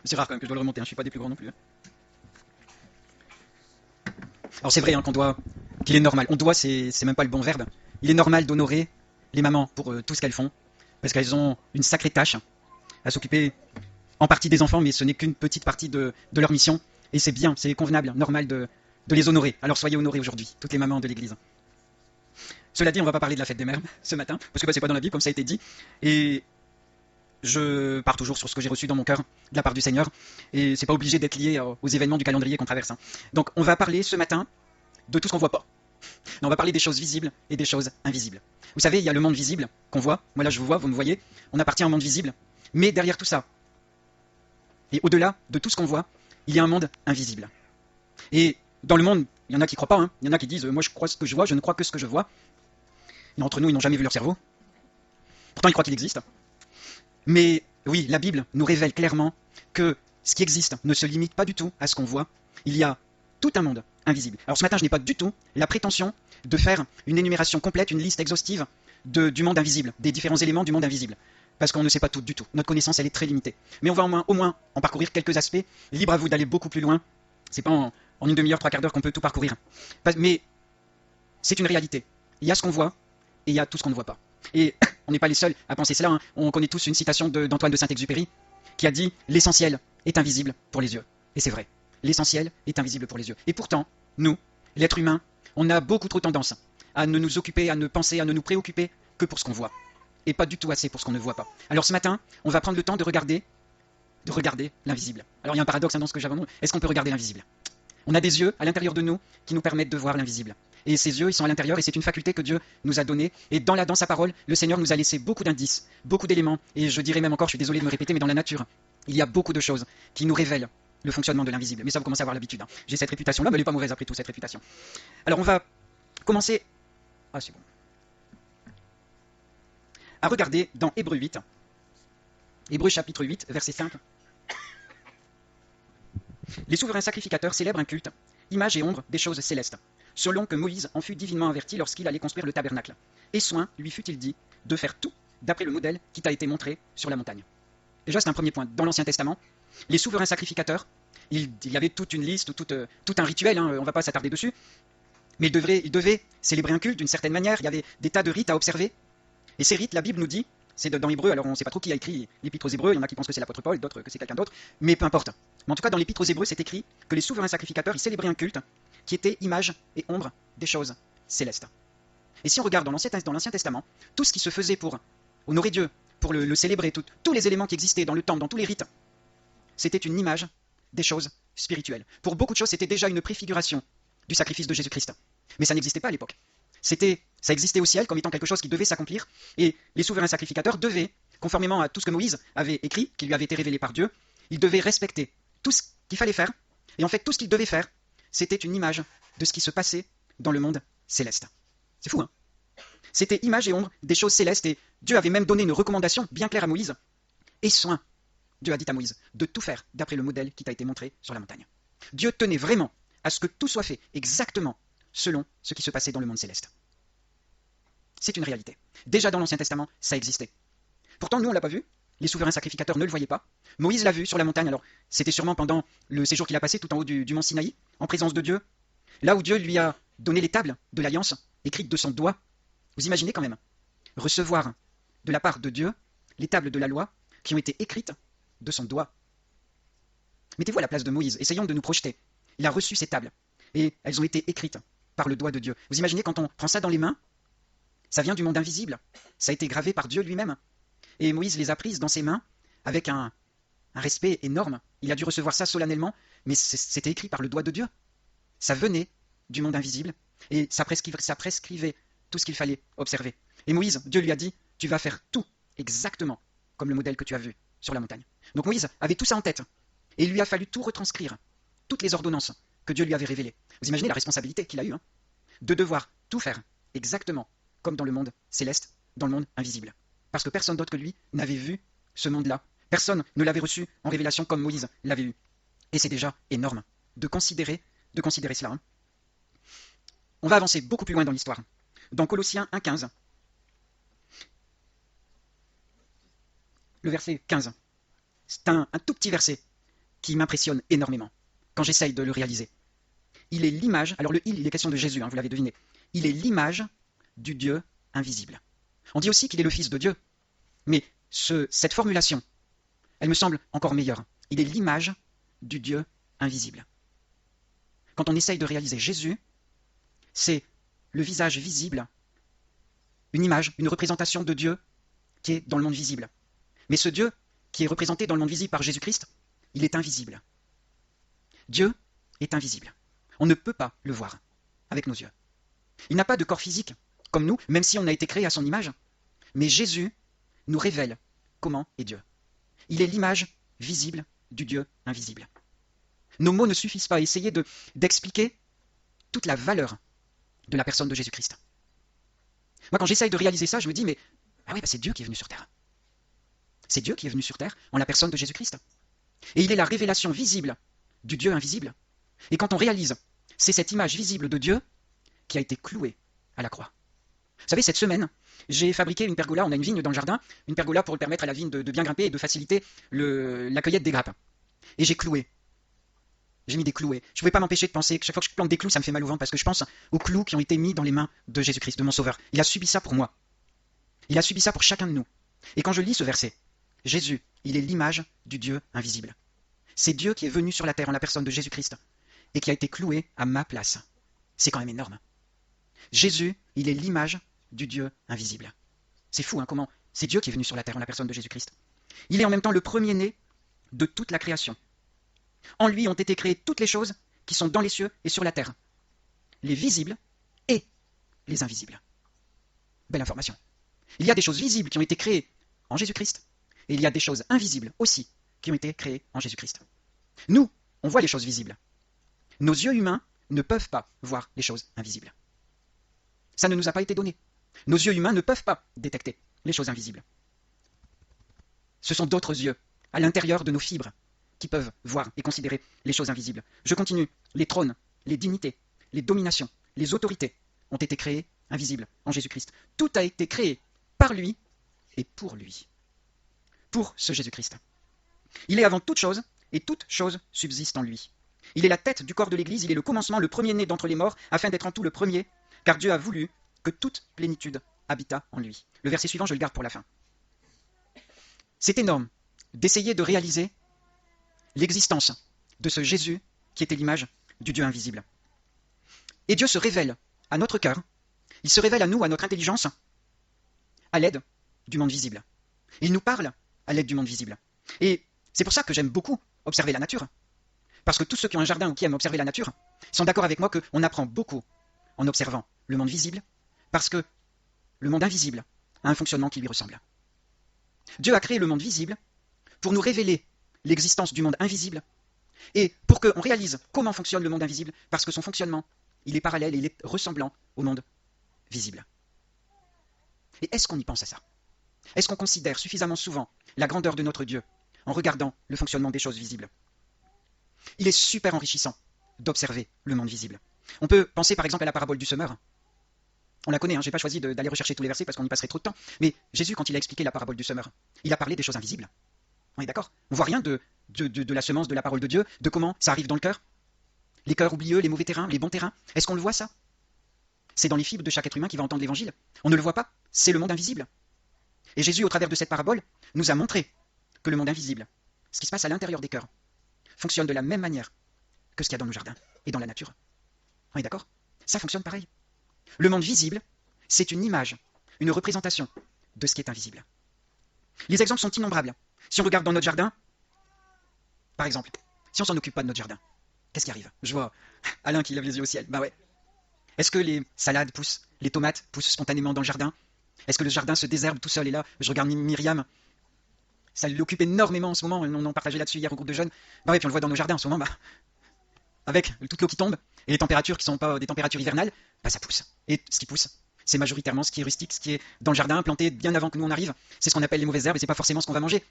C'est rare quand même que je dois le remonter, hein. Je suis pas des plus grands non plus, hein. Alors c'est vrai hein, qu'il est normal. On doit, c'est même pas le bon verbe. Il est normal d'honorer les mamans pour tout ce qu'elles font, parce qu'elles ont une sacrée tâche à s'occuper en partie des enfants, mais ce n'est qu'une petite partie de leur mission. Et c'est bien, c'est convenable, normal de les honorer. Alors soyez honorés aujourd'hui, toutes les mamans de l'église. Cela dit, on va pas parler de la fête des mères ce matin, parce que bah, c'est pas dans la Bible, comme ça a été dit. Et je pars toujours sur ce que j'ai reçu dans mon cœur de la part du Seigneur. Et c'est pas obligé d'être lié aux événements du calendrier qu'on traverse, hein. Donc on va parler ce matin de tout ce qu'on voit pas. Non, on va parler des choses visibles et des choses invisibles. Vous savez, il y a le monde visible qu'on voit. Moi là, je vous vois, vous me voyez. On appartient au monde visible. Mais derrière tout ça, et au-delà de tout ce qu'on voit, il y a un monde invisible. Et dans le monde, il y en a qui croient pas, hein. Il y en a qui disent moi je crois ce que je vois, je ne crois que ce que je vois. Et entre nous, ils n'ont jamais vu leur cerveau. Pourtant, ils croient qu'il existe. Mais oui, la Bible nous révèle clairement que ce qui existe ne se limite pas du tout à ce qu'on voit. Il y a tout un monde invisible. Alors ce matin, je n'ai pas du tout la prétention de faire une énumération complète, une liste exhaustive du monde invisible, des différents éléments du monde invisible. Parce qu'on ne sait pas tout du tout. Notre connaissance, elle est très limitée. Mais on va au moins en parcourir quelques aspects. Libre à vous d'aller beaucoup plus loin. C'est pas en une demi-heure, trois quarts d'heure qu'on peut tout parcourir. Mais c'est une réalité. Il y a ce qu'on voit et il y a tout ce qu'on ne voit pas. Et on n'est pas les seuls à penser cela, hein. On connaît tous une citation d'Antoine de Saint-Exupéry qui a dit « L'essentiel est invisible pour les yeux ». Et c'est vrai. L'essentiel est invisible pour les yeux. Et pourtant, nous, l'être humain, on a beaucoup trop tendance à ne nous occuper, à ne penser, à ne nous préoccuper que pour ce qu'on voit. Et pas du tout assez pour ce qu'on ne voit pas. Alors ce matin, on va prendre le temps de regarder l'invisible. Alors il y a un paradoxe dans ce que j'avais. Est-ce qu'on peut regarder l'invisible? On a des yeux à l'intérieur de nous qui nous permettent de voir l'invisible. Et ces yeux, ils sont à l'intérieur et c'est une faculté que Dieu nous a donnée. Et dans sa parole, le Seigneur nous a laissé beaucoup d'indices, beaucoup d'éléments. Et je dirais même encore, je suis désolé de me répéter, mais dans la nature, il y a beaucoup de choses qui nous révèlent le fonctionnement de l'invisible. Mais ça, vous commencez à avoir l'habitude, hein. J'ai cette réputation-là, mais elle n'est pas mauvaise après tout, cette réputation. Alors on va commencer... Ah, c'est bon. À regarder dans Hébreux 8. Hébreux chapitre 8, verset 5. Les souverains sacrificateurs célèbrent un culte, image et ombre des choses célestes, selon que Moïse en fut divinement averti lorsqu'il allait construire le tabernacle. Et soin lui fut-il dit de faire tout d'après le modèle qui t'a été montré sur la montagne. Déjà, c'est un premier point. Dans l'Ancien Testament, les souverains sacrificateurs, il y avait toute une liste, tout un rituel, hein, on ne va pas s'attarder dessus, mais ils devaient célébrer un culte d'une certaine manière, il y avait des tas de rites à observer. Et ces rites, la Bible nous dit, c'est dans Hébreux, alors on ne sait pas trop qui a écrit l'Épître aux Hébreux, il y en a qui pensent que c'est l'apôtre Paul, d'autres que c'est quelqu'un d'autre, mais peu importe. Mais en tout cas, dans l'Épître aux Hébreux, c'est écrit que les souverains sacrificateurs, ils célébraient un culte qui était image et ombre des choses célestes. Et si on regarde dans l'Ancien Testament, tout ce qui se faisait pour honorer Dieu, pour le célébrer, tous les éléments qui existaient dans le temple, dans tous les rites, c'était une image des choses spirituelles. Pour beaucoup de choses, c'était déjà une préfiguration du sacrifice de Jésus-Christ. Mais ça n'existait pas à l'époque. Ça existait au ciel comme étant quelque chose qui devait s'accomplir, et les souverains sacrificateurs devaient, conformément à tout ce que Moïse avait écrit, qui lui avait été révélé par Dieu, ils devaient respecter tout ce qu'il fallait faire, et en fait tout ce qu'ils devaient faire, c'était une image de ce qui se passait dans le monde céleste. C'est fou, hein? C'était image et ombre des choses célestes, et Dieu avait même donné une recommandation bien claire à Moïse, et soin, Dieu a dit à Moïse, de tout faire d'après le modèle qui t'a été montré sur la montagne. Dieu tenait vraiment à ce que tout soit fait exactement selon ce qui se passait dans le monde céleste. C'est une réalité. Déjà dans l'Ancien Testament, ça existait. Pourtant, nous, on ne l'a pas vu. Les souverains sacrificateurs ne le voyaient pas. Moïse l'a vu sur la montagne. Alors, c'était sûrement pendant le séjour qu'il a passé tout en haut du mont Sinaï, en présence de Dieu, là où Dieu lui a donné les tables de l'alliance, écrites de son doigt. Vous imaginez quand même recevoir de la part de Dieu les tables de la loi qui ont été écrites de son doigt. Mettez-vous à la place de Moïse. Essayons de nous projeter. Il a reçu ces tables et elles ont été écrites par le doigt de Dieu. Vous imaginez quand on prend ça dans les mains? Ça vient du monde invisible. Ça a été gravé par Dieu lui-même. Et Moïse les a prises dans ses mains avec un respect énorme. Il a dû recevoir ça solennellement, mais c'était écrit par le doigt de Dieu. Ça venait du monde invisible et ça prescrivait tout ce qu'il fallait observer. Et Moïse, Dieu lui a dit, tu vas faire tout exactement comme le modèle que tu as vu sur la montagne. Donc Moïse avait tout ça en tête et il lui a fallu tout retranscrire, toutes les ordonnances que Dieu lui avait révélées. Vous imaginez la responsabilité qu'il a eue, hein, de devoir tout faire exactement comme dans le monde céleste, dans le monde invisible. Parce que personne d'autre que lui n'avait vu ce monde-là. Personne ne l'avait reçu en révélation comme Moïse l'avait eu. Et c'est déjà énorme de considérer cela, hein. On va avancer beaucoup plus loin dans l'histoire. Dans Colossiens 1,15, le verset 15, c'est un tout petit verset, qui m'impressionne énormément quand j'essaye de le réaliser. Il est l'image, alors le il est question de Jésus, hein, vous l'avez deviné, il est l'image du Dieu invisible. On dit aussi qu'il est le Fils de Dieu, mais cette formulation, elle me semble encore meilleure. Il est l'image du Dieu invisible. Quand on essaye de réaliser Jésus, c'est le visage visible, une image, une représentation de Dieu qui est dans le monde visible. Mais ce Dieu qui est représenté dans le monde visible par Jésus-Christ, il est invisible. Dieu est invisible. On ne peut pas le voir avec nos yeux. Il n'a pas de corps physique, comme nous, même si on a été créé à son image. Mais Jésus nous révèle comment est Dieu. Il est l'image visible du Dieu invisible. Nos mots ne suffisent pas à essayer d'expliquer toute la valeur de la personne de Jésus-Christ. Moi, quand j'essaye de réaliser ça, je me dis, mais ah oui, c'est Dieu qui est venu sur terre. C'est Dieu qui est venu sur terre en la personne de Jésus-Christ. Et il est la révélation visible du Dieu invisible. Et quand on réalise, c'est cette image visible de Dieu qui a été clouée à la croix. Vous savez, cette semaine, j'ai fabriqué une pergola, on a une vigne dans le jardin, une pergola pour permettre à la vigne de bien grimper et de faciliter la cueillette des grappes. Et j'ai cloué. J'ai mis des clous. Et je ne pouvais pas m'empêcher de penser que chaque fois que je plante des clous, ça me fait mal au ventre parce que je pense aux clous qui ont été mis dans les mains de Jésus-Christ, de mon Sauveur. Il a subi ça pour moi. Il a subi ça pour chacun de nous. Et quand je lis ce verset, Jésus, il est l'image du Dieu invisible. C'est Dieu qui est venu sur la terre en la personne de Jésus-Christ et qui a été cloué à ma place. C'est quand même énorme. Jésus, il est l'image du Dieu invisible. C'est fou, hein, comment c'est Dieu qui est venu sur la terre en la personne de Jésus-Christ. Il est en même temps le premier-né de toute la création. En lui ont été créées toutes les choses qui sont dans les cieux et sur la terre, les visibles et les invisibles. Belle information. Il y a des choses visibles qui ont été créées en Jésus-Christ, et il y a des choses invisibles aussi qui ont été créées en Jésus-Christ. Nous, on voit les choses visibles. Nos yeux humains ne peuvent pas voir les choses invisibles. Ça ne nous a pas été donné. Nos yeux humains ne peuvent pas détecter les choses invisibles. Ce sont d'autres yeux, à l'intérieur de nos fibres, qui peuvent voir et considérer les choses invisibles. Je continue. Les trônes, les dignités, les dominations, les autorités ont été créées invisibles en Jésus-Christ. Tout a été créé par lui et pour lui. Pour ce Jésus-Christ. Il est avant toute chose, et toute chose subsiste en lui. Il est la tête du corps de l'Église, il est le commencement, le premier-né d'entre les morts, afin d'être en tout le premier, car Dieu a voulu que toute plénitude habitât en lui. Le verset suivant, je le garde pour la fin. C'est énorme d'essayer de réaliser l'existence de ce Jésus qui était l'image du Dieu invisible. Et Dieu se révèle à notre cœur, il se révèle à nous, à notre intelligence, à l'aide du monde visible. Il nous parle à l'aide du monde visible. Et c'est pour ça que j'aime beaucoup observer la nature. Parce que tous ceux qui ont un jardin ou qui aiment observer la nature sont d'accord avec moi qu'on apprend beaucoup en observant le monde visible, parce que le monde invisible a un fonctionnement qui lui ressemble. Dieu a créé le monde visible pour nous révéler l'existence du monde invisible, et pour qu'on réalise comment fonctionne le monde invisible, parce que son fonctionnement, il est parallèle et il est ressemblant au monde visible. Et est-ce qu'on y pense à ça? Est-ce qu'on considère suffisamment souvent la grandeur de notre Dieu en regardant le fonctionnement des choses visibles? Il est super enrichissant d'observer le monde visible. On peut penser par exemple à la parabole du semeur. On la connaît, hein, je n'ai pas choisi d'aller rechercher tous les versets parce qu'on y passerait trop de temps. Mais Jésus, quand il a expliqué la parabole du semeur, il a parlé des choses invisibles. On est d'accord? On voit rien de la semence de la parole de Dieu, de comment ça arrive dans le cœur. Les cœurs oublieux, les mauvais terrains, les bons terrains. Est-ce qu'on le voit ça? C'est dans les fibres de chaque être humain qui va entendre l'évangile. On ne le voit pas, c'est le monde invisible. Et Jésus, au travers de cette parabole, nous a montré que le monde invisible, ce qui se passe à l'intérieur des cœurs, fonctionne de la même manière que ce qu'il y a dans nos jardins et dans la nature. On est d'accord? Ça fonctionne pareil. Le monde visible, c'est une image, une représentation de ce qui est invisible. Les exemples sont innombrables. Si on regarde dans notre jardin, par exemple, si on s'en occupe pas de notre jardin, qu'est-ce qui arrive? Je vois Alain qui lève les yeux au ciel. Bah ouais. Est-ce que les salades poussent, les tomates poussent spontanément dans le jardin? Est-ce que le jardin se désherbe tout seul? Et là, je regarde Myriam, ça l'occupe énormément en ce moment, on en partageait là-dessus hier au groupe de jeunes. Bah ouais, puis on le voit dans nos jardins en ce moment, avec toute l'eau qui tombe, et les températures qui sont pas des températures hivernales, bah ça pousse. Et ce qui pousse, c'est majoritairement ce qui est rustique, ce qui est dans le jardin, planté bien avant que nous on arrive. C'est ce qu'on appelle les mauvaises herbes, et c'est pas forcément ce qu'on va manger.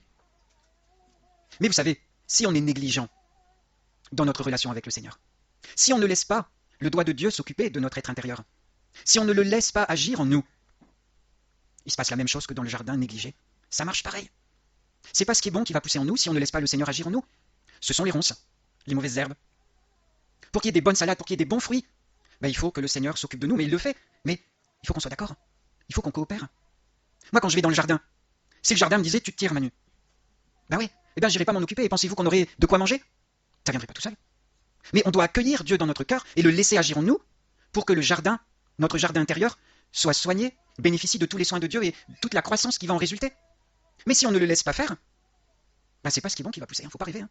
Mais vous savez, si on est négligent dans notre relation avec le Seigneur, si on ne laisse pas le doigt de Dieu s'occuper de notre être intérieur, si on ne le laisse pas agir en nous, il se passe la même chose que dans le jardin négligé. Ça marche pareil. C'est pas ce qui est bon qui va pousser en nous si on ne laisse pas le Seigneur agir en nous. Ce sont les ronces, les mauvaises herbes. Pour qu'il y ait des bonnes salades, pour qu'il y ait des bons fruits, ben, il faut que le Seigneur s'occupe de nous, mais il le fait. Mais il faut qu'on soit d'accord. Il faut qu'on coopère. Moi, quand je vais dans le jardin, si le jardin me disait, tu te tires, Manu, ben oui, eh bien, j'irai pas m'en occuper. Et pensez-vous qu'on aurait de quoi manger? Ça viendrait pas tout seul. Mais on doit accueillir Dieu dans notre cœur et le laisser agir en nous pour que le jardin, notre jardin intérieur, soit soigné, bénéficie de tous les soins de Dieu et toute la croissance qui va en résulter. Mais si on ne le laisse pas faire, ben c'est pas ce qui est bon qui va pousser, il ne faut pas rêver.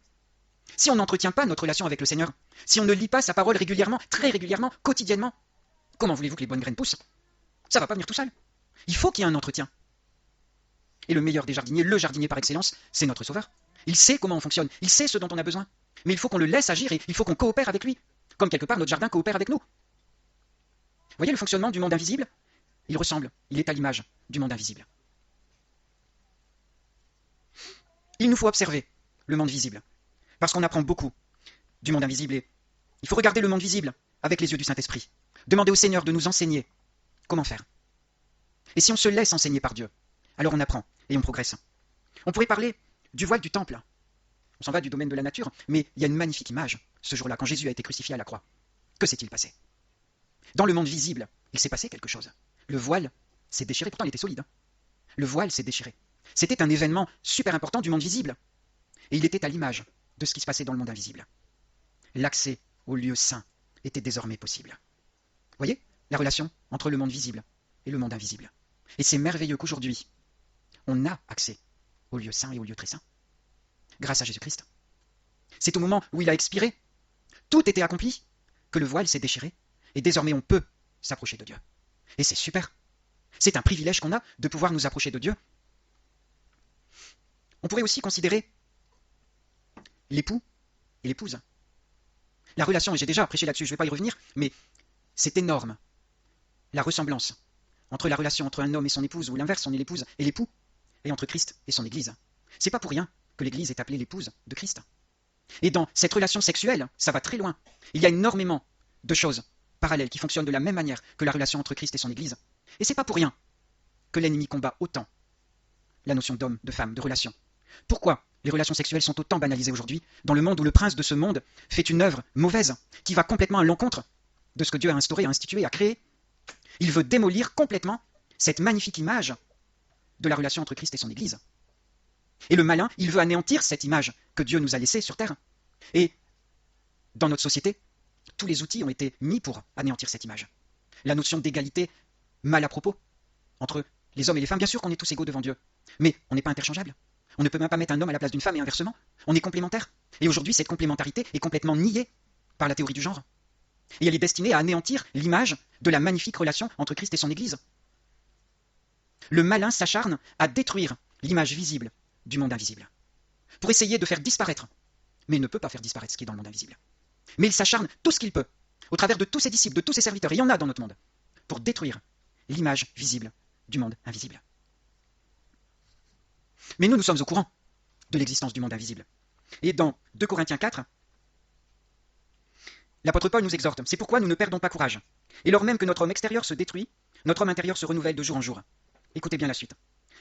Si on n'entretient pas notre relation avec le Seigneur, si on ne lit pas sa parole régulièrement, très régulièrement, quotidiennement, comment voulez-vous que les bonnes graines poussent? Ça va pas venir tout seul. Il faut qu'il y ait un entretien. Et le meilleur des jardiniers, le jardinier par excellence, c'est notre Sauveur. Il sait comment on fonctionne, il sait ce dont on a besoin. Mais il faut qu'on le laisse agir et il faut qu'on coopère avec lui. Comme quelque part notre jardin coopère avec nous. Vous voyez le fonctionnement du monde invisible? Il ressemble, il est à l'image du monde invisible. Il nous faut observer le monde visible, parce qu'on apprend beaucoup du monde invisible et il faut regarder le monde visible avec les yeux du Saint-Esprit. Demander au Seigneur de nous enseigner comment faire. Et si on se laisse enseigner par Dieu, alors on apprend et on progresse. On pourrait parler du voile du temple. On s'en va du domaine de la nature, mais il y a une magnifique image ce jour-là, quand Jésus a été crucifié à la croix. Que s'est-il passé? Dans le monde visible, il s'est passé quelque chose. Le voile s'est déchiré, pourtant il était solide. Le voile s'est déchiré. C'était un événement super important du monde visible. Et il était à l'image de ce qui se passait dans le monde invisible. L'accès au lieu saint était désormais possible. Vous voyez la relation entre le monde visible et le monde invisible. Et c'est merveilleux qu'aujourd'hui, on a accès au lieu saint et au lieu très saint. Grâce à Jésus-Christ. C'est au moment où il a expiré, tout était accompli, que le voile s'est déchiré, et désormais on peut s'approcher de Dieu. Et c'est super. C'est un privilège qu'on a de pouvoir nous approcher de Dieu. On pourrait aussi considérer l'époux et l'épouse. La relation, et j'ai déjà prêché là-dessus, je ne vais pas y revenir, mais c'est énorme. La ressemblance entre la relation entre un homme et son épouse, ou l'inverse, on est l'épouse et l'époux, et entre Christ et son Église. C'est pas pour rien que l'Église est appelée l'épouse de Christ. Et dans cette relation sexuelle, ça va très loin. Il y a énormément de choses parallèles qui fonctionnent de la même manière que la relation entre Christ et son Église. Et c'est pas pour rien que l'ennemi combat autant la notion d'homme, de femme, de relation. Pourquoi les relations sexuelles sont autant banalisées aujourd'hui, dans le monde où le prince de ce monde fait une œuvre mauvaise, qui va complètement à l'encontre de ce que Dieu a instauré, a institué, a créé? Il veut démolir complètement cette magnifique image de la relation entre Christ et son Église. Et le malin, il veut anéantir cette image que Dieu nous a laissée sur terre. Et dans notre société, tous les outils ont été mis pour anéantir cette image. La notion d'égalité mal à propos entre les hommes et les femmes, bien sûr qu'on est tous égaux devant Dieu, mais on n'est pas interchangeable. On ne peut même pas mettre un homme à la place d'une femme et inversement. On est complémentaires. Et aujourd'hui, cette complémentarité est complètement niée par la théorie du genre. Et elle est destinée à anéantir l'image de la magnifique relation entre Christ et son Église. Le malin s'acharne à détruire l'image visible du monde invisible, pour essayer de faire disparaître, mais il ne peut pas faire disparaître ce qui est dans le monde invisible. Mais il s'acharne tout ce qu'il peut, au travers de tous ses disciples, de tous ses serviteurs, et il y en a dans notre monde, pour détruire l'image visible du monde invisible. Mais nous sommes au courant de l'existence du monde invisible. Et dans 2 Corinthiens 4, l'apôtre Paul nous exhorte, c'est pourquoi nous ne perdons pas courage. Et lors même que notre homme extérieur se détruit, notre homme intérieur se renouvelle de jour en jour. Écoutez bien la suite.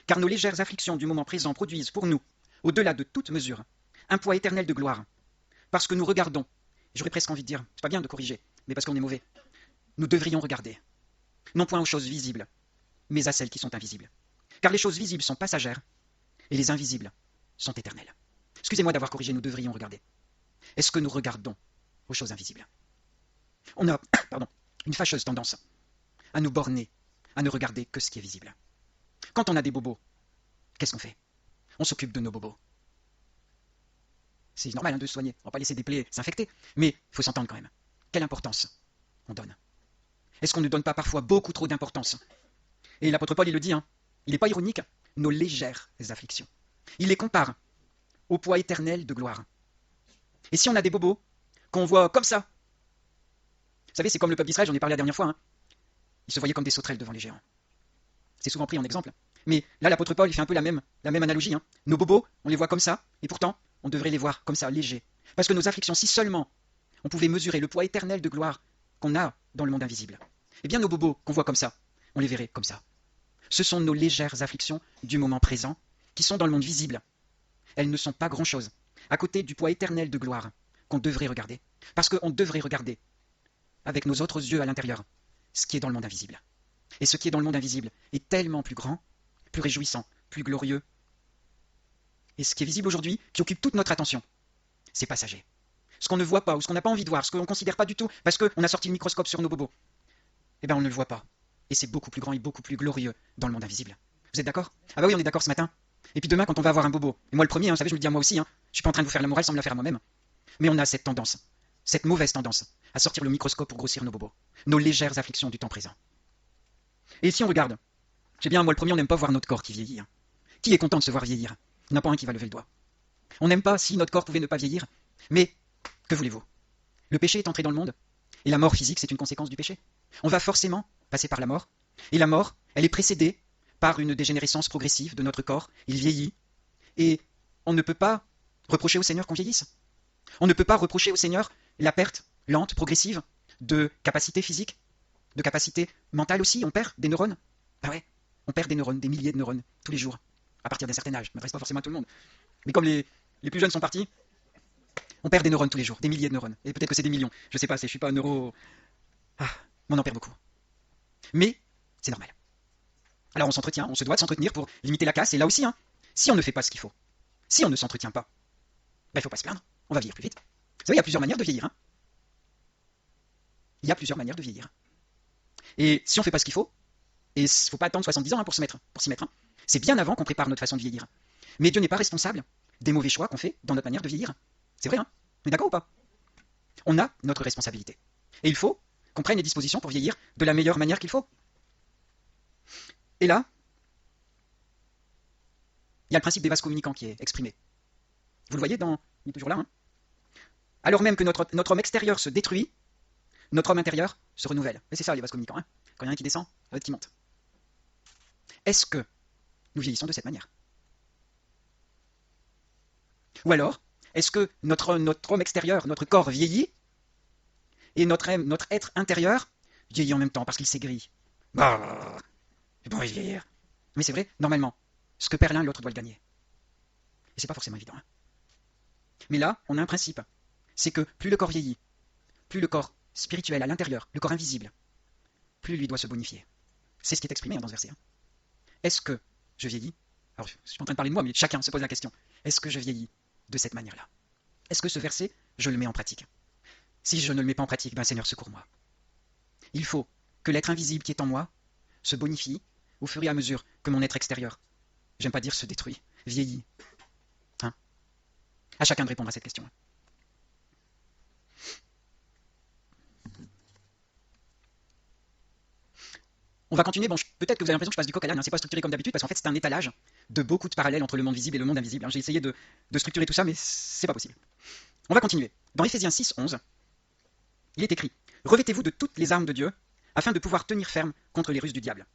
Car nos légères afflictions du moment présent produisent pour nous, au-delà de toute mesure, un poids éternel de gloire. Parce que nous regardons, j'aurais presque envie de dire, c'est pas bien de corriger, mais parce qu'on est mauvais, nous devrions regarder, non point aux choses visibles, mais à celles qui sont invisibles. Car les choses visibles sont passagères, et les invisibles sont éternelles. Excusez-moi d'avoir corrigé, nous devrions regarder. Est-ce que nous regardons aux choses invisibles? On a une fâcheuse tendance à nous borner, à ne regarder que ce qui est visible. Quand on a des bobos, qu'est-ce qu'on fait? On s'occupe de nos bobos. C'est normal de se soigner, on ne va pas laisser des plaies s'infecter, mais il faut s'entendre quand même. Quelle importance on donne? Est-ce qu'on ne donne pas parfois beaucoup trop d'importance? Et l'apôtre Paul, il le dit, il n'est pas ironique, nos légères afflictions. Il les compare au poids éternel de gloire. Et si on a des bobos qu'on voit comme ça, vous savez, c'est comme le peuple d'Israël, j'en ai parlé la dernière fois, ils se voyaient comme des sauterelles devant les géants. C'est souvent pris en exemple. Mais là, l'apôtre Paul, il fait un peu la même analogie. Nos bobos, on les voit comme ça, et pourtant, on devrait les voir comme ça, légers. Parce que nos afflictions, si seulement on pouvait mesurer le poids éternel de gloire qu'on a dans le monde invisible, eh bien nos bobos qu'on voit comme ça, on les verrait comme ça. Ce sont nos légères afflictions du moment présent qui sont dans le monde visible. Elles ne sont pas grand-chose. à côté du poids éternel de gloire qu'on devrait regarder. Parce qu'on devrait regarder avec nos autres yeux à l'intérieur ce qui est dans le monde invisible. Et ce qui est dans le monde invisible est tellement plus grand, plus réjouissant, plus glorieux. Et ce qui est visible aujourd'hui, qui occupe toute notre attention, c'est passager. Ce qu'on ne voit pas, ou ce qu'on n'a pas envie de voir, ce qu'on ne considère pas du tout, parce qu'on a sorti le microscope sur nos bobos, eh bien on ne le voit pas. Et c'est beaucoup plus grand et beaucoup plus glorieux dans le monde invisible. Vous êtes d'accord? Ah bah oui, on est d'accord ce matin. Et puis demain, quand on va avoir un bobo, et moi le premier, vous savez, je me le dis à moi aussi, je suis pas en train de vous faire la morale sans me la faire à moi-même, mais on a cette tendance, cette mauvaise tendance, à sortir le microscope pour grossir nos bobos, nos légères afflictions du temps présent. Et si on regarde, j'ai bien, moi le premier, on n'aime pas voir notre corps qui vieillit. Qui est content de se voir vieillir? Il n'y en a pas un qui va lever le doigt. On n'aime pas si notre corps pouvait ne pas vieillir, mais que voulez-vous? Le péché est entré dans le monde, et la mort physique, c'est une conséquence du péché. On va forcément passer par la mort, et la mort, elle est précédée par une dégénérescence progressive de notre corps, il vieillit, et on ne peut pas reprocher au Seigneur qu'on vieillisse. On ne peut pas reprocher au Seigneur la perte lente, progressive, de capacité physique, de capacité mentale aussi. On perd des neurones. Bah ouais, on perd des neurones, des milliers de neurones, tous les jours, à partir d'un certain âge. Je ne m'adresse pas forcément à tout le monde. Mais comme les plus jeunes sont partis, on perd des neurones tous les jours, des milliers de neurones. Et peut-être que c'est des millions. Je sais pas, je suis pas un neuro... Ah, mais on en perd beaucoup. Mais c'est normal. Alors on s'entretient, on se doit de s'entretenir pour limiter la casse. Et là aussi, si on ne fait pas ce qu'il faut, si on ne s'entretient pas, il ne faut pas se plaindre, on va vieillir plus vite. Vous savez, il y a plusieurs manières de vieillir. Il y a plusieurs manières de vieillir. Et si on ne fait pas ce qu'il faut, et il ne faut pas attendre 70 ans pour s'y mettre, c'est bien avant qu'on prépare notre façon de vieillir. Mais Dieu n'est pas responsable des mauvais choix qu'on fait dans notre manière de vieillir. C'est vrai, on est d'accord ou pas? On a notre responsabilité. Et il faut qu'on prenne les dispositions pour vieillir de la meilleure manière qu'il faut. Et là, il y a le principe des vases communicants qui est exprimé. Vous le voyez il est toujours là, Alors même que notre homme extérieur se détruit, notre homme intérieur se renouvelle. Et c'est ça les vases communicants, Quand il y en a un qui descend, l'autre qui monte. Est-ce que nous vieillissons de cette manière? Ou alors, est-ce que notre homme extérieur, notre corps vieillit, et notre être intérieur vieillit en même temps parce qu'il s'aigrit? Bah, c'est bon, il vieillir. Mais c'est vrai, normalement, ce que perd l'un, l'autre doit le gagner. Et c'est pas forcément évident. Mais là, on a un principe. C'est que plus le corps vieillit, plus le corps spirituel à l'intérieur, le corps invisible, plus lui doit se bonifier. C'est ce qui est exprimé dans ce verset. Est-ce que je vieillis? Alors, je suis en train de parler de moi, mais chacun se pose la question. Est-ce que je vieillis de cette manière-là? Est-ce que ce verset, je le mets en pratique? Si je ne le mets pas en pratique, Seigneur, secours-moi. Il faut que l'être invisible qui est en moi se bonifie au fur et à mesure que mon être extérieur, j'aime pas dire se détruit, vieillit. À chacun de répondre à cette question. On va continuer. Bon, peut-être que vous avez l'impression que je passe du coq à l'âne. C'est pas structuré comme d'habitude parce qu'en fait c'est un étalage de beaucoup de parallèles entre le monde visible et le monde invisible. J'ai essayé de structurer tout ça, mais c'est pas possible. On va continuer. Dans Éphésiens 6, 11, il est écrit: revêtez-vous de toutes les armes de Dieu afin de pouvoir tenir ferme contre les ruses du diable.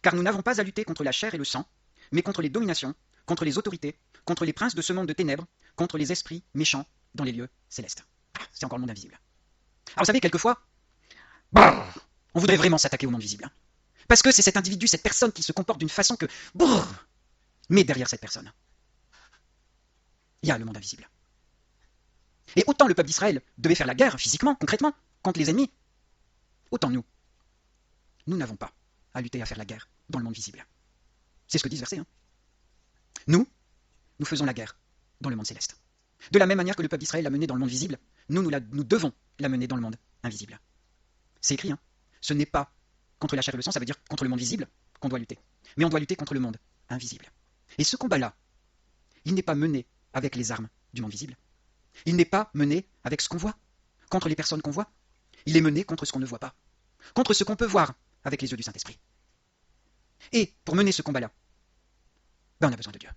Car nous n'avons pas à lutter contre la chair et le sang, mais contre les dominations, contre les autorités, contre les princes de ce monde de ténèbres, contre les esprits méchants dans les lieux célestes. C'est encore le monde invisible. Alors vous savez, quelquefois, on voudrait vraiment s'attaquer au monde visible. Parce que c'est cet individu, cette personne qui se comporte d'une façon que... Mais derrière cette personne, il y a le monde invisible. Et autant le peuple d'Israël devait faire la guerre, physiquement, concrètement, contre les ennemis, autant nous n'avons pas à lutter, à faire la guerre dans le monde visible. C'est ce que dit ce verset. Nous faisons la guerre dans le monde céleste. De la même manière que le peuple d'Israël l'a menée dans le monde visible, nous devons la mener dans le monde invisible. C'est écrit, Ce n'est pas contre la chair et le sang, ça veut dire contre le monde visible qu'on doit lutter. Mais on doit lutter contre le monde invisible. Et ce combat-là, il n'est pas mené avec les armes du monde visible. Il n'est pas mené avec ce qu'on voit, contre les personnes qu'on voit. Il est mené contre ce qu'on ne voit pas, contre ce qu'on peut voir avec les yeux du Saint-Esprit. Et pour mener ce combat-là, on a besoin de Dieu.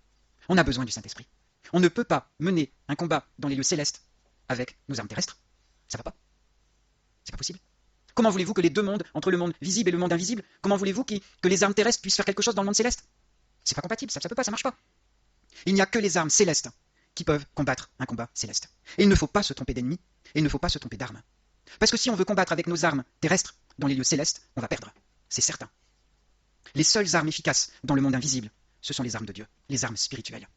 On a besoin du Saint-Esprit. On ne peut pas mener un combat dans les lieux célestes avec nos armes terrestres. Ça va pas. C'est pas possible. Comment voulez-vous que les deux mondes, entre le monde visible et le monde invisible, comment voulez-vous que les armes terrestres puissent faire quelque chose dans le monde céleste? C'est pas compatible, ça peut pas, ça marche pas. Il n'y a que les armes célestes qui peuvent combattre un combat céleste. Et il ne faut pas se tromper d'ennemis, et il ne faut pas se tromper d'armes. Parce que si on veut combattre avec nos armes terrestres dans les lieux célestes, on va perdre. C'est certain. Les seules armes efficaces dans le monde invisible, ce sont les armes de Dieu, les armes spirituelles.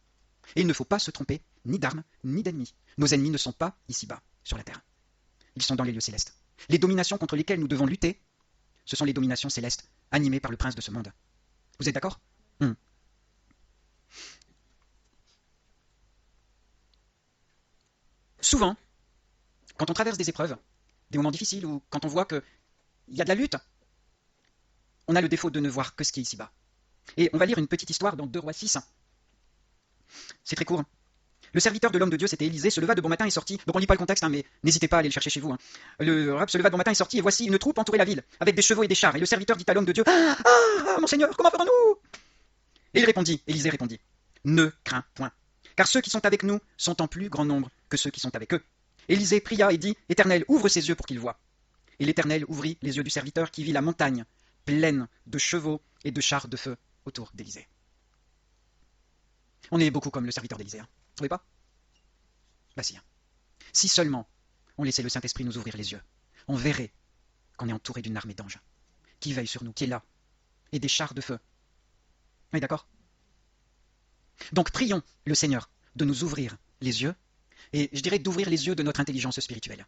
Et il ne faut pas se tromper ni d'armes, ni d'ennemis. Nos ennemis ne sont pas ici-bas, sur la terre. Ils sont dans les lieux célestes. Les dominations contre lesquelles nous devons lutter, ce sont les dominations célestes, animées par le prince de ce monde. Vous êtes d'accord? Souvent, quand on traverse des épreuves, des moments difficiles, ou quand on voit qu'il y a de la lutte, on a le défaut de ne voir que ce qui est ici-bas. Et on va lire une petite histoire dans 2 Rois 6. C'est très court. Le serviteur de l'homme de Dieu, c'était Élisée, se leva de bon matin et sortit. Donc on lit pas le contexte, mais n'hésitez pas à aller le chercher chez vous. Le rab se leva de bon matin et sortit, et voici une troupe entourait la ville, avec des chevaux et des chars. Et le serviteur dit à l'homme de Dieu, mon Seigneur, comment ferons-nous? Et il répondit, Élisée répondit, ne crains point, car ceux qui sont avec nous sont en plus grand nombre que ceux qui sont avec eux. Élisée pria et dit, Éternel, ouvre ses yeux pour qu'il voie. Et l'Éternel ouvrit les yeux du serviteur qui vit la montagne pleine de chevaux et de chars de feu autour d'Élisée. On est beaucoup comme le serviteur d'Élisée, vous trouvez pas? Bah si. Si seulement on laissait le Saint-Esprit nous ouvrir les yeux, on verrait qu'on est entouré d'une armée d'anges, qui veille sur nous, qui est là, et des chars de feu. Oui, d'accord? Donc prions le Seigneur de nous ouvrir les yeux, et je dirais d'ouvrir les yeux de notre intelligence spirituelle.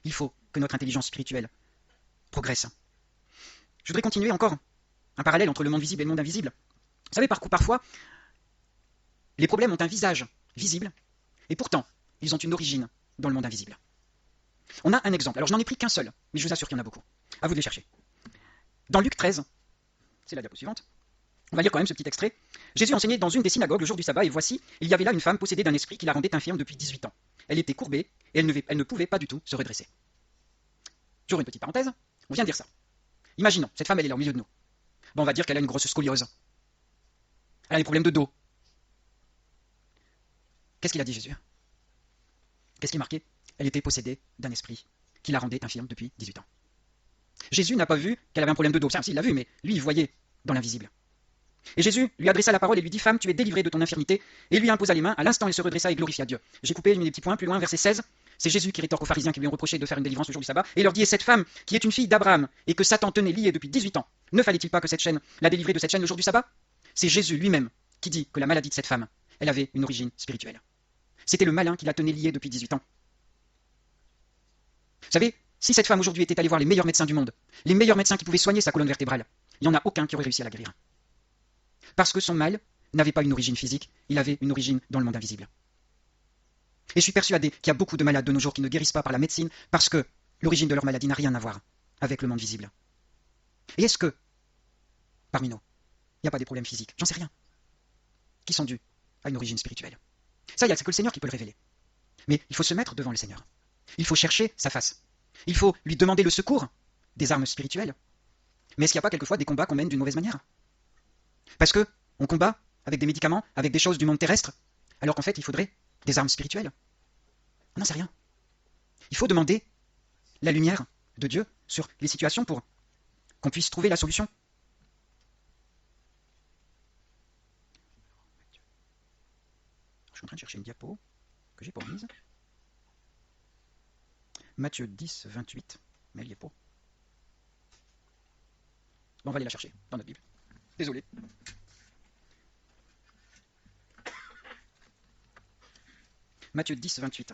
Il faut que notre intelligence spirituelle progresse. Je voudrais continuer encore un parallèle entre le monde visible et le monde invisible. Vous savez, parfois, les problèmes ont un visage visible, et pourtant, ils ont une origine dans le monde invisible. On a un exemple. Alors, je n'en ai pris qu'un seul, mais je vous assure qu'il y en a beaucoup. À vous de les chercher. Dans Luc 13, c'est la diapo suivante, on va lire quand même ce petit extrait. Jésus enseignait dans une des synagogues le jour du sabbat, et voici, il y avait là une femme possédée d'un esprit qui la rendait infirme depuis 18 ans. Elle était courbée, et elle ne pouvait pas du tout se redresser. Toujours une petite parenthèse, on vient de dire ça. Imaginons, cette femme, elle est là au milieu de nous. Bon, on va dire qu'elle a une grosse scoliose. Elle a des problèmes de dos. Qu'est-ce qu'il a dit Jésus? Qu'est-ce qui est marqué? Elle était possédée d'un esprit qui la rendait infirme depuis 18 ans. Jésus n'a pas vu qu'elle avait un problème de dos. Si, il l'a vu, mais lui, il voyait dans l'invisible. Et Jésus lui adressa la parole et lui dit, femme, tu es délivrée de ton infirmité, et lui imposa les mains. À l'instant, elle se redressa et glorifia Dieu. J'ai coupé, j'ai mis des petits points, plus loin, verset 16. C'est Jésus qui rétorque aux pharisiens qui lui ont reproché de faire une délivrance le jour du sabbat, et leur dit, et cette femme, qui est une fille d'Abraham, et que Satan tenait liée depuis 18 ans, ne fallait-il pas que cette chaîne la délivrer de cette chaîne le jour du sabbat? C'est Jésus lui-même qui dit que la maladie de cette femme, elle avait une origine spirituelle. C'était le malin qui la tenait liée depuis 18 ans. Vous savez, si cette femme aujourd'hui était allée voir les meilleurs médecins du monde, les meilleurs médecins qui pouvaient soigner sa colonne vertébrale, il n'y en a aucun qui aurait réussi à la guérir. Parce que son mal n'avait pas une origine physique, il avait une origine dans le monde invisible. Et je suis persuadé qu'il y a beaucoup de malades de nos jours qui ne guérissent pas par la médecine parce que l'origine de leur maladie n'a rien à voir avec le monde visible. Et est-ce que, parmi nous, il n'y a pas des problèmes physiques, j'en sais rien, qui sont dus à une origine spirituelle? Ça, c'est que le Seigneur qui peut le révéler. Mais il faut se mettre devant le Seigneur. Il faut chercher sa face. Il faut lui demander le secours des armes spirituelles. Mais est-ce qu'il n'y a pas quelquefois des combats qu'on mène d'une mauvaise manière? Parce que on combat avec des médicaments, avec des choses du monde terrestre, alors qu'en fait, il faudrait des armes spirituelles. On n'en sait rien. Il faut demander la lumière de Dieu sur les situations pour qu'on puisse trouver la solution. Je suis en train de chercher une diapo que j'ai pas mise. Matthieu 10, 28, mais elle n'y est pas. Bon, on va aller la chercher dans notre Bible. Désolé. Matthieu 10, 28.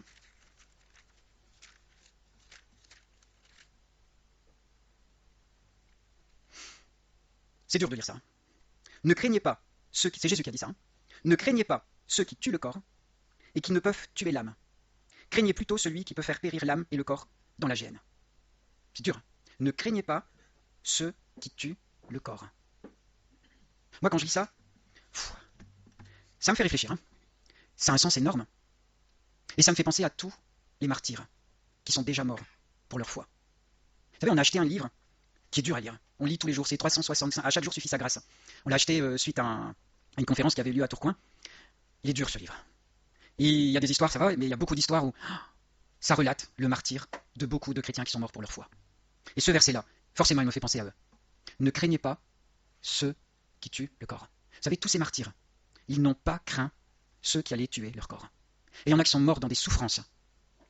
C'est dur de lire ça. Ne craignez pas ceux qui... C'est Jésus qui a dit ça. Ne craignez pas ceux qui tuent le corps et qui ne peuvent tuer l'âme. Craignez plutôt celui qui peut faire périr l'âme et le corps dans la géhenne. C'est dur. Ne craignez pas ceux qui tuent le corps. Moi, quand je lis ça, ça me fait réfléchir. Ça a un sens énorme. Et ça me fait penser à tous les martyrs qui sont déjà morts pour leur foi. Vous savez, on a acheté un livre qui est dur à lire. On lit tous les jours, c'est 365. À chaque jour suffit sa grâce. On l'a acheté suite à une conférence qui avait lieu à Tourcoing. Il est dur ce livre. Et il y a des histoires, ça va, mais il y a beaucoup d'histoires où ça relate le martyr de beaucoup de chrétiens qui sont morts pour leur foi. Et ce verset-là, forcément, il me fait penser à eux. Ne craignez pas ceux qui tuent le corps. Vous savez, tous ces martyrs, ils n'ont pas craint ceux qui allaient tuer leur corps. Et il y en a qui sont morts dans des souffrances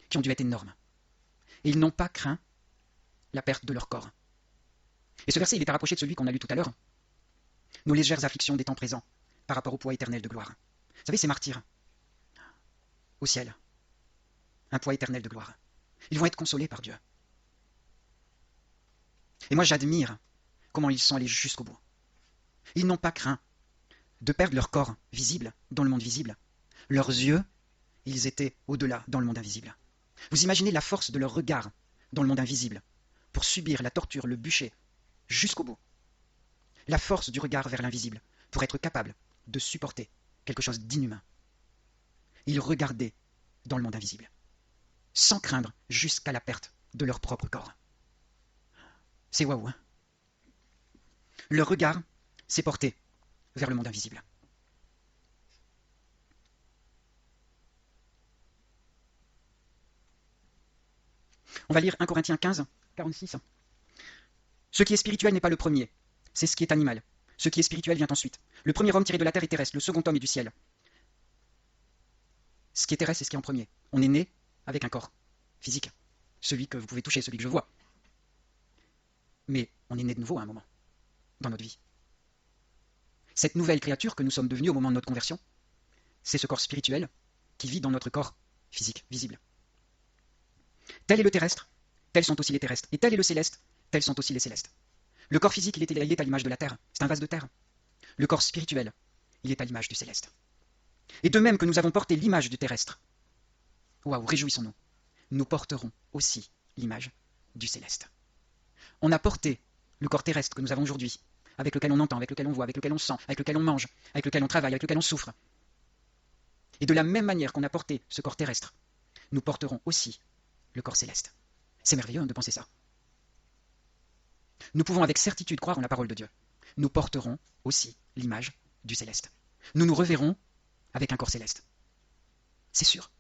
qui ont dû être énormes. Et ils n'ont pas craint la perte de leur corps. Et ce verset, il est à rapprocher de celui qu'on a lu tout à l'heure. Nos légères afflictions des temps présents par rapport au poids éternel de gloire. Vous savez, ces martyrs, au ciel, un poids éternel de gloire. Ils vont être consolés par Dieu. Et moi j'admire comment ils sont allés jusqu'au bout. Ils n'ont pas craint de perdre leur corps visible dans le monde visible. Leurs yeux, ils étaient au-delà dans le monde invisible. Vous imaginez la force de leur regard dans le monde invisible pour subir la torture, le bûcher, jusqu'au bout. La force du regard vers l'invisible pour être capable de supporter quelque chose d'inhumain. Ils regardaient dans le monde invisible, sans craindre jusqu'à la perte de leur propre corps. C'est waouh, hein? Leur regard s'est porté vers le monde invisible. On va lire 1 Corinthiens 15, 46. Ce qui est spirituel n'est pas le premier, c'est ce qui est animal. Ce qui est spirituel vient ensuite. Le premier homme tiré de la terre est terrestre, le second homme est du ciel. Ce qui est terrestre, c'est ce qui est en premier. On est né avec un corps physique, celui que vous pouvez toucher, celui que je vois. Mais on est né de nouveau à un moment, dans notre vie. Cette nouvelle créature que nous sommes devenus au moment de notre conversion, c'est ce corps spirituel qui vit dans notre corps physique, visible. Tel est le terrestre, tels sont aussi les terrestres. Et tel est le céleste, tels sont aussi les célestes. Le corps physique, il est à l'image de la terre, c'est un vase de terre. Le corps spirituel, il est à l'image du céleste. Et de même que nous avons porté l'image du terrestre, waouh, réjouissons-nous, nous porterons aussi l'image du céleste. On a porté le corps terrestre que nous avons aujourd'hui, avec lequel on entend, avec lequel on voit, avec lequel on sent, avec lequel on mange, avec lequel on travaille, avec lequel on souffre. Et de la même manière qu'on a porté ce corps terrestre, nous porterons aussi le corps céleste. C'est merveilleux de penser ça. Nous pouvons avec certitude croire en la parole de Dieu. Nous porterons aussi l'image du céleste. Nous nous reverrons avec un corps céleste. C'est sûr.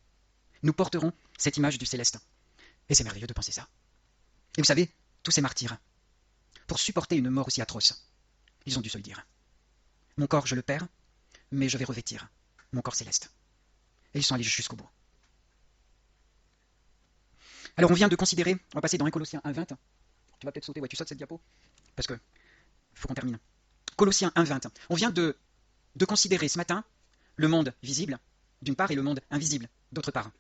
Nous porterons cette image du céleste. Et c'est merveilleux de penser ça. Et vous savez, tous ces martyrs, pour supporter une mort aussi atroce, ils ont dû se le dire. Mon corps, je le perds, mais je vais revêtir mon corps céleste. Et ils sont allés jusqu'au bout. Alors on vient de considérer, on va passer dans 1 Colossiens 1.20. Tu vas peut-être sauter, ouais, tu sautes cette diapo, parce que faut qu'on termine. Colossiens 1.20. On vient de considérer ce matin le monde visible, d'une part, et le monde invisible, d'autre part.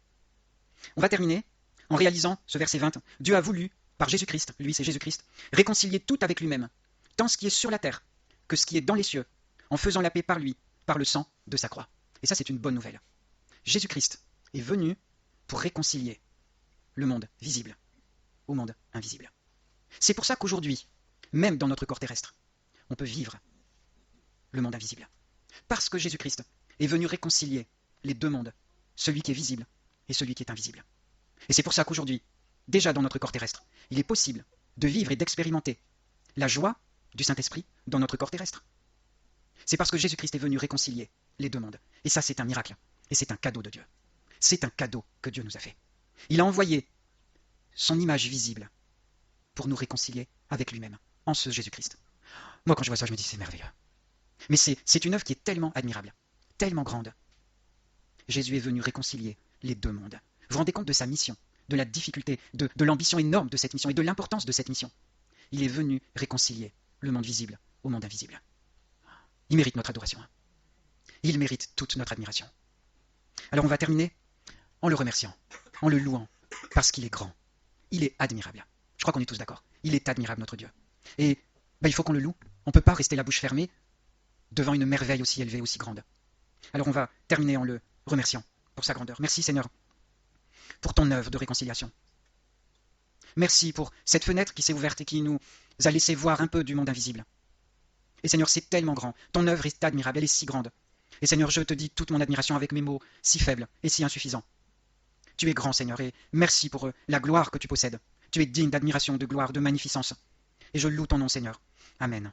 On va terminer en réalisant ce verset 20. Dieu a voulu, par Jésus-Christ, lui c'est Jésus-Christ, réconcilier tout avec lui-même, tant ce qui est sur la terre que ce qui est dans les cieux, en faisant la paix par lui, par le sang de sa croix. Et ça, c'est une bonne nouvelle. Jésus-Christ est venu pour réconcilier le monde visible au monde invisible. C'est pour ça qu'aujourd'hui, même dans notre corps terrestre, on peut vivre le monde invisible. Parce que Jésus-Christ est venu réconcilier les deux mondes, celui qui est visible et celui qui est invisible. Et c'est pour ça qu'aujourd'hui, déjà dans notre corps terrestre, il est possible de vivre et d'expérimenter la joie du Saint-Esprit dans notre corps terrestre. C'est parce que Jésus-Christ est venu réconcilier les deux mondes. Et ça, c'est un miracle. Et c'est un cadeau de Dieu. C'est un cadeau que Dieu nous a fait. Il a envoyé son image visible pour nous réconcilier avec lui-même, en ce Jésus-Christ. Moi, quand je vois ça, je me dis, c'est merveilleux. Mais c'est une œuvre qui est tellement admirable, tellement grande. Jésus est venu réconcilier les deux mondes. Vous vous rendez compte de sa mission, de la difficulté, de l'ambition énorme de cette mission et de l'importance de cette mission. Il est venu réconcilier le monde visible au monde invisible. Il mérite notre adoration. Il mérite toute notre admiration. Alors on va terminer en le remerciant, en le louant, parce qu'il est grand. Il est admirable. Je crois qu'on est tous d'accord. Il est admirable, notre Dieu. Et il faut qu'on le loue. On ne peut pas rester la bouche fermée devant une merveille aussi élevée, aussi grande. Alors on va terminer en le remerciant pour sa grandeur. Merci Seigneur pour ton œuvre de réconciliation. Merci pour cette fenêtre qui s'est ouverte et qui nous a laissé voir un peu du monde invisible. Et Seigneur, c'est tellement grand. Ton œuvre est admirable, elle est si grande. Et Seigneur, je te dis toute mon admiration avec mes mots si faibles et si insuffisants. Tu es grand, Seigneur, et merci pour la gloire que tu possèdes. Tu es digne d'admiration, de gloire, de magnificence. Et je loue ton nom, Seigneur. Amen.